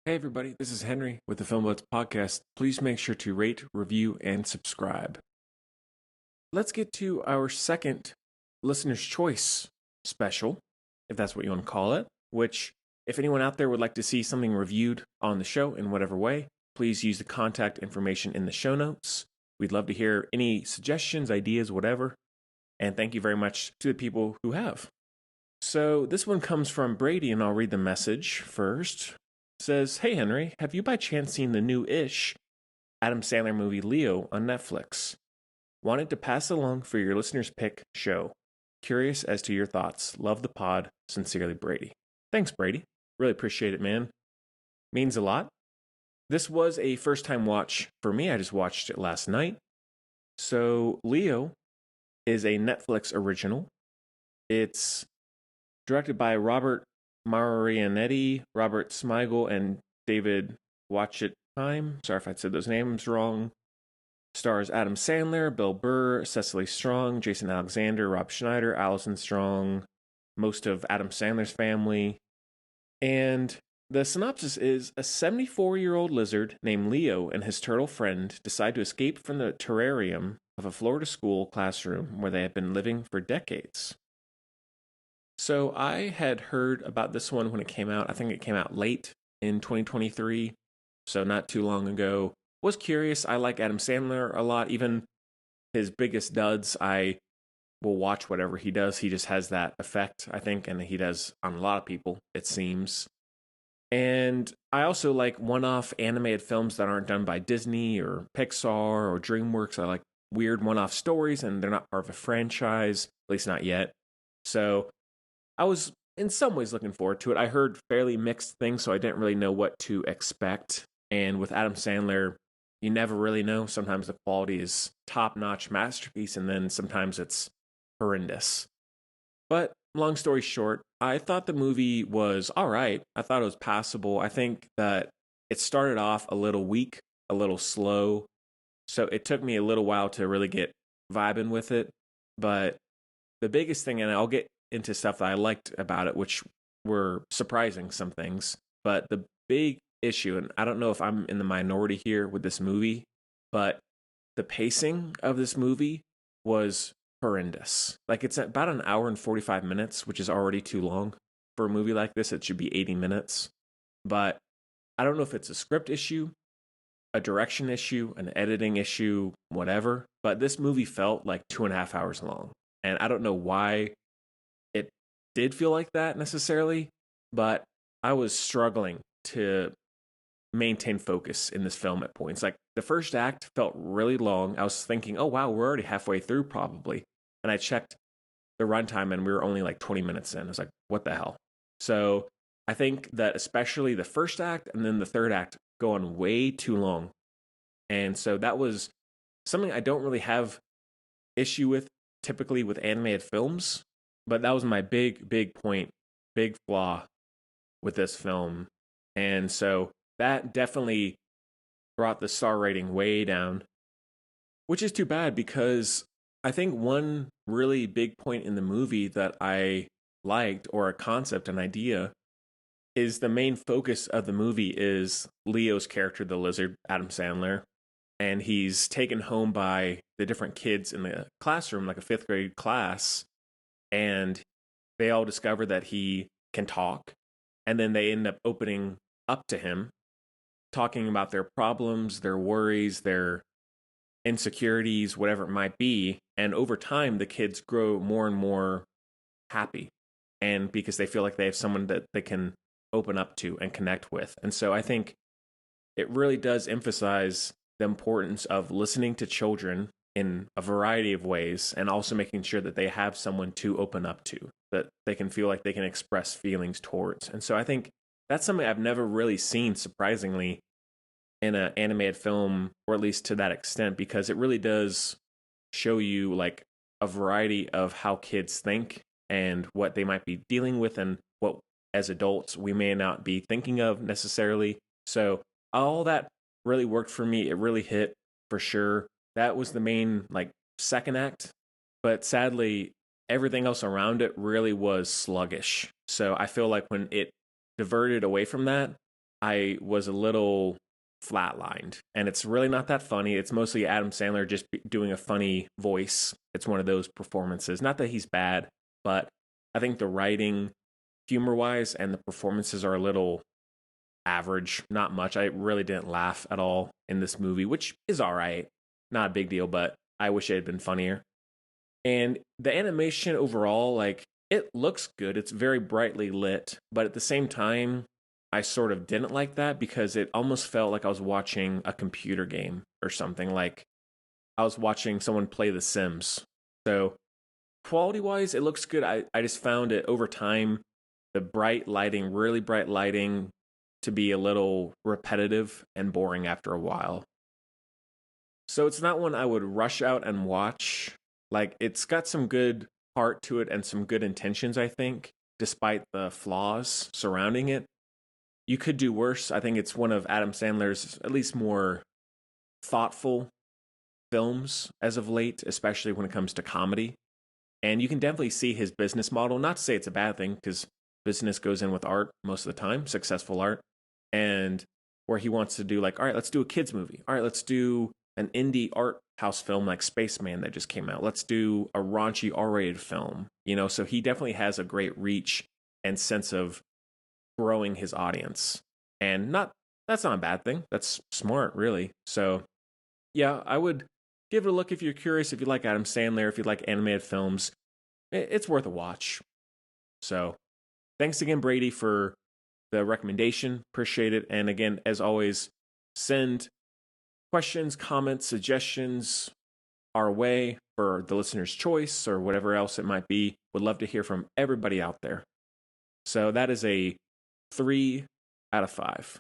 Hey everybody, this is Henry with the Film Blitz podcast. Please make sure to rate, review, and subscribe. Let's get to our second listener's choice special, if that's what you want to call it, which if anyone out there would like to see something reviewed on the show in whatever way, please use the contact information in the show notes. We'd love to hear any suggestions, ideas, whatever. And thank you very much to the people who have. So this one comes from Brady, and I'll read the message first. Says, "Hey Henry, have you by chance seen the new-ish Adam Sandler movie Leo on Netflix? Wanted to pass along for your listeners' pick show. Curious as to your thoughts. Love the pod. Sincerely, Brady." Thanks, Brady. Really appreciate it, man. Means a lot. This was a first-time watch for me. I just watched it last night. So Leo is a Netflix original. It's directed by Robert Marianetti, Robert Smigel, and David Watchitime. Sorry if I said those names wrong. Stars Adam Sandler, Bill Burr, Cecily Strong, Jason Alexander, Rob Schneider, Allison Strong, most of Adam Sandler's family. And the synopsis is a 74-year-old lizard named Leo and his turtle friend decide to escape from the terrarium of a Florida school classroom where they have been living for decades. So I had heard about this one when it came out. I think it came out late in 2023, so not too long ago. Was curious. I like Adam Sandler a lot. Even his biggest duds, I will watch whatever he does. He just has that effect, I think, and he does on a lot of people, it seems. And I also like one-off animated films that aren't done by Disney or Pixar or DreamWorks. I like weird one-off stories, and they're not part of a franchise, at least not yet. So I was in some ways looking forward to it. I heard fairly mixed things, so I didn't really know what to expect. And with Adam Sandler, you never really know. Sometimes the quality is top-notch masterpiece, and then sometimes it's horrendous. But long story short, I thought the movie was all right. I thought it was passable. I think that it started off a little weak, a little slow. So it took me a little while to really get vibing with it. But the biggest thing, and I'll get into stuff that I liked about it, which were surprising some things. But the big issue, and I don't know if I'm in the minority here with this movie, but the pacing of this movie was horrendous. Like it's about an hour and 45 minutes, which is already too long for a movie like this. It should be 80 minutes. But I don't know if it's a script issue, a direction issue, an editing issue, whatever. But this movie felt like 2.5 hours long. And I don't know why it did feel like that necessarily, but I was struggling to maintain focus in this film at points. Like the first act felt really long. I was thinking, oh wow, we're already halfway through probably. And I checked the runtime and we were only like 20 minutes in. I was like, what the hell? So I think that especially the first act and then the third act go on way too long. And so that was something I don't really have issue with typically with animated films, but that was my big point, big flaw with this film. And so that definitely brought the star rating way down, which is too bad because I think one really big point in the movie that I liked, or a concept, an idea, is the main focus of the movie is Leo's character, the lizard, Adam Sandler. And he's taken home by the different kids in the classroom, like a fifth grade class. And they all discover that he can talk. And then they end up opening up to him, talking about their problems, their worries, their insecurities, whatever it might be. And over time, the kids grow more and more happy. And because they feel like they have someone that they can open up to and connect with. And so I think it really does emphasize the importance of listening to children in a variety of ways and also making sure that they have someone to open up to, that they can feel like they can express feelings towards. And so I think that's something I've never really seen, surprisingly, in an animated film, or at least to that extent, because it really does show you like a variety of how kids think and what they might be dealing with and what as adults we may not be thinking of necessarily. So all that really worked for me. It really hit for sure. That was the main like second act, but sadly everything else around it really was sluggish. So I feel like when it diverted away from that, I was a little flatlined. And it's really not that funny. It's mostly Adam Sandler just doing a funny voice. It's one of those performances. Not that he's bad, but I think the writing, humor wise, and the performances are a little average. Not much. I really didn't laugh at all in this movie, which is all right. Not a big deal, but I wish it had been funnier. And the animation overall, like, it looks good. It's very brightly lit, but at the same time, I sort of didn't like that because it almost felt like I was watching a computer game or something. Like I was watching someone play The Sims. So, quality wise, it looks good. I just found it over time, the bright lighting, really bright lighting, to be a little repetitive and boring after a while. So it's not one I would rush out and watch. Like it's got some good heart to it and some good intentions, I think, despite the flaws surrounding it. You could do worse. I think it's one of Adam Sandler's at least more thoughtful films as of late, especially when it comes to comedy. And you can definitely see his business model. Not to say it's a bad thing, because business goes in with art most of the time, successful art. And where he wants to do like, all right, let's do a kids movie. All right, let's do an indie art house film like Spaceman that just came out. Let's do a raunchy R-rated film. So he definitely has a great reach and sense of growing his audience. And not that's not a bad thing. That's smart, really. So yeah, I would give it a look if you're curious, if you like Adam Sandler, if you like animated films. It's worth a watch. So thanks again, Brady, for the recommendation. Appreciate it. And again, as always, send questions, comments, suggestions our way for the listener's choice or whatever else it might be. Would love to hear from everybody out there. So that is a 3 out of 5.